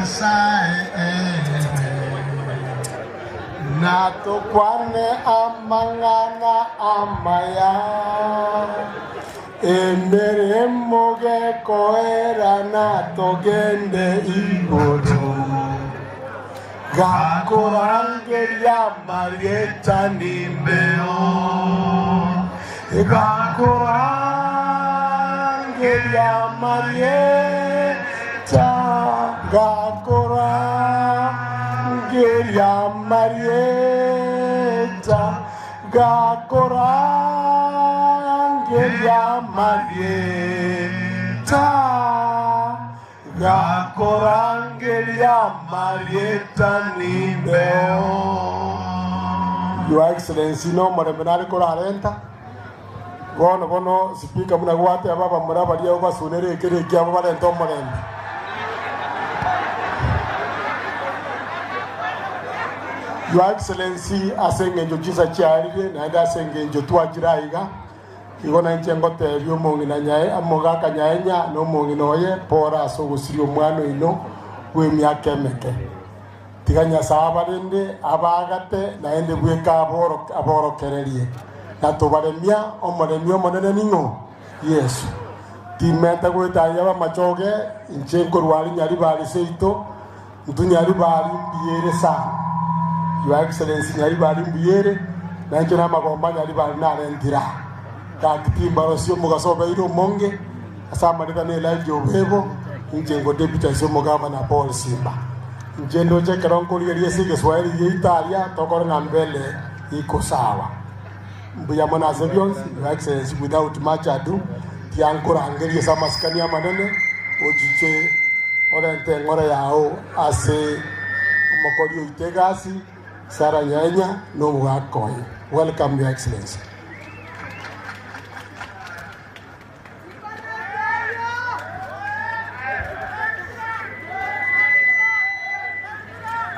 Nyasaye nato kwane amangana amaya embere moge koera nato gende igoro gakorangeria marieta nimbeo gakorangeria marieta gakorangeria marieta gakorangeria marieta gakorangeria marieta nimbeo. Your Excellency no mremenari korarenta gono bono speaker muna gwate ababa murabali yo basunere kere kya baba ento mrembe. Your Excellency asengenjo kisa cyarire nanda asengenjo twagiraiga igona ncyengo tebyo mongi na nyaye amoga kanyanya no mongi noye pora so gusiri omwana ino we myaka meke tiganya sabarende abagate naende bweka aboro kererie na tobaremia omoremio monene ningo Yesu timeta gwetanya ba machoge inchenko rwari nyari bari seito ntunyari bari mbiyere sana. Your Excellency nyari bari mbiyere na nje na magomba nyari bari narendira kakitimba rosio mugasobe iro monge asamarika ne live jobebo inchengo deputy somo governor Paul Simba njendo je karonko liye sige Swahili ye Italia tokoro ngambele iko sawa mbuya mona zebions. Your Excellency without much ado tiankora angeli sama skania manene ojiche orente ngore yao ase mokori itegasi sara nyanya no wakoy. Welcome, Your Excellency.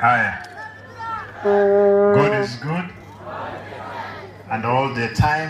Hi. God is good and all the time.